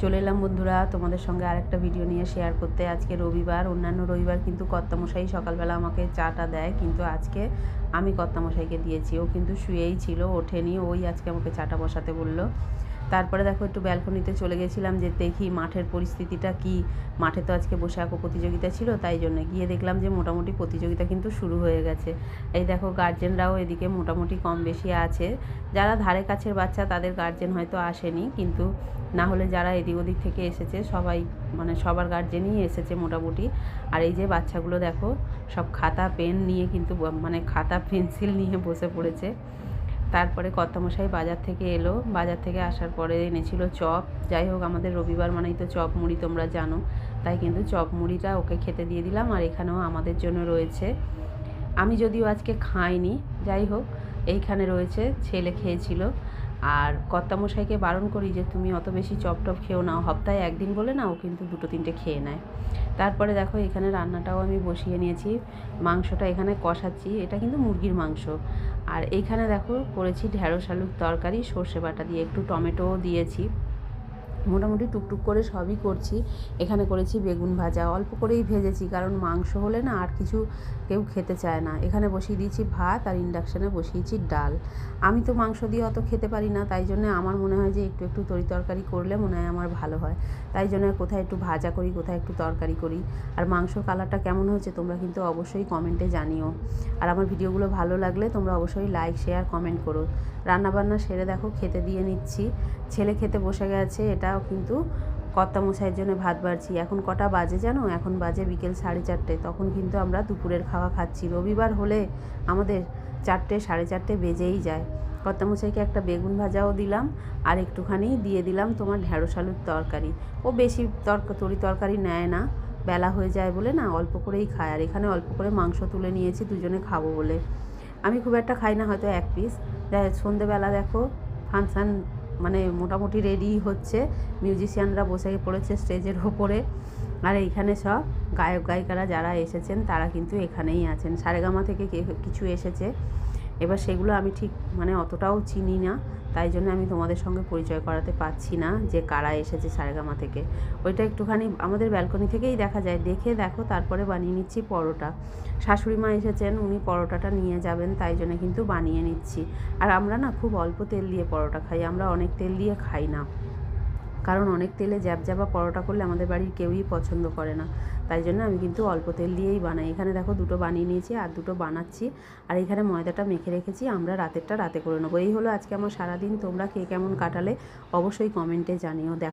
চলে এলাম বন্ধুরা তোমাদের সঙ্গে আরেকটা ভিডিও নিয়ে শেয়ার করতে। আজকে রবিবার, অন্যান্য রবিবার কিন্তু কর্তামশাই সকালবেলা আমাকে চাটা দেয়, কিন্তু আজকে আমি কর্তামশাইকে দিয়েছি। ও কিন্তু শুয়েই ছিল, ওঠেনি, ওই আজকে আমাকে চাটা বসাতে বললো। তারপরে দেখো একটু ব্যালকনিতে চলে গেছিলাম যে দেখি মাঠের পরিস্থিতিটা কি। মাঠে তো আজকে বসে আঁকো প্রতিযোগিতা ছিল, তাই জন্য গিয়ে দেখলাম যে মোটামুটি প্রতিযোগিতা কিন্তু শুরু হয়ে গেছে। এই দেখো গার্জেনরাও এদিকে মোটামুটি কম বেশি আছে। যারা ধারে কাছের বাচ্চা তাদের গার্জেন হয়তো আসেনি, কিন্তু না হলে যারা এদিক ওদিক থেকে এসেছে সবাই, মানে সবার গার্জেনই এসেছে মোটামুটি। আর এই যে বাচ্চাগুলো দেখো সব খাতা পেন নিয়ে কিন্তু, মানে খাতা পেন্সিল নিয়ে বসে পড়েছে। তারপরে কর্তামশাই বাজার থেকে এলো, বাজার থেকে আসার পরে এনেছিল চপ। যাই হোক, আমাদের রবিবার মানেই তো চপ মুড়ি, তোমরা জানো, তাই কিন্তু চপ মুড়িটা ওকে খেতে দিয়ে দিলাম। আর এখানেও আমাদের জন্য রয়েছে, আমি যদিও আজকে খাইনি, যাই হোক এইখানে রয়েছে, ছেলে খেয়েছিল। আর কর্তামশাইকে বারণ করি যে তুমি অত বেশি চপ টপ খেও না, সপ্তাহে একদিন বলে না, ও কিন্তু দুটো তিনটে খেয়ে নেয়। তারপরে দেখো এখানে রান্নাটাও আমি বসিয়ে নিয়েছি, মাংসটা এখানে কষাচ্ছি, এটা কিন্তু মুরগির মাংস। আর এইখানে দেখো করেছি ঢ্যাঁড়স আলুর তরকারি সর্ষে বাটা দিয়ে, একটু টমেটোও দিয়েছি। মোটামুটি টুকটুক করে সবই করছি। এখানে করেছি বেগুন ভাজা, অল্প করেই ভেজেছি, কারণ মাংস হলে না আর কিছু কেউ খেতে চায় না। এখানে বসিয়ে দিয়েছি ভাত, আর ইন্ডাকশানে বসিয়েছি ডাল। আমি তো মাংস দিয়ে অত খেতে পারি না, তাই জন্য আমার মনে হয় যে একটু একটু তরি তরকারি করলে মনে হয় আমার ভালো হয়। তাই জন্য কোথায় একটু ভাজা করি, কোথায় একটু তরকারি করি। আর মাংসর কালারটা কেমন হয়েছে তোমরা কিন্তু অবশ্যই কমেন্টে জানিও। আর আমার ভিডিওগুলো ভালো লাগলে তোমরা অবশ্যই লাইক শেয়ার কমেন্ট করো। রান্নাবান্না সেরে দেখো খেতে দিয়ে নিচ্ছি, ছেলে খেতে বসে গেছে। এটাও কিন্তু কর্তামশাইয়ের জন্য ভাত বাড়ছি। এখন কটা বাজে জানো? এখন বাজে বিকেল 4:30। তখন কিন্তু আমরা দুপুরের খাওয়া খাচ্ছি। রবিবার হলে আমাদের 4টে 4:30 বেজেই যায়। কর্তামশাইকে একটা বেগুন ভাজাও দিলাম, আর একটুখানি দিয়ে দিলাম তোমার ঢ্যাঁড়স আলুর তরকারি। ও বেশি তরি তরকারি নেয় না, বেলা হয়ে যায় বলে না, অল্প করেই খায়। আর এখানে অল্প করে মাংস তুলে নিয়েছি দুজনে খাবো বলে। আমি খুব একটা খাই না, হয়তো এক পিস। সন্ধেবেলা দেখো ফাংশান মানে মোটামুটি রেডি হচ্ছে, মিউজিশিয়ানরা বসে পড়েছে স্টেজের ওপরে। আর এইখানে সব গায়ক গায়িকারা যারা এসেছেন তারা কিন্তু এখানেই আছেন। সারেগামা থেকে কিছু এসেছে, এবার সেগুলো আমি ঠিক মানে অতটাও চিনি না, তাই জন্য আমি তোমাদের সঙ্গে পরিচয় করাতে পারছি না যে কারা এসেছে সারেগামা থেকে। ওইটা একটুখানি আমাদের ব্যালকনি থেকেই দেখা যায়, দেখে দেখো। তারপরে বানিয়ে নিচ্ছি পরোটা। শাশুড়ি মা এসেছেন, উনি পরোটাটা নিয়ে যাবেন, তাই জন্য কিন্তু বানিয়ে নিচ্ছি। আর আমরা না খুব অল্প তেল দিয়ে পরোটা খাই, আমরা অনেক তেল দিয়ে খাই না, কারণ অনেক তেলে জ্যাবজ্যাবা পরোটা করলে আমাদের বাড়ির কেউই পছন্দ করে না। তাই জন্য আমি কিন্তু অল্প তেল দিয়েই বানাই। এখানে দেখো দুটো বানিয়ে নিয়েছি, আর দুটো বানাচ্ছি। আর এখানে ময়দাটা মেখে রেখেছি, আমরা রাতেরটা রাতে করে নেবো। এই হলো আজকে আমার সারাদিন। তোমরা কে কেমন কাটালে অবশ্যই কমেন্টে জানিও।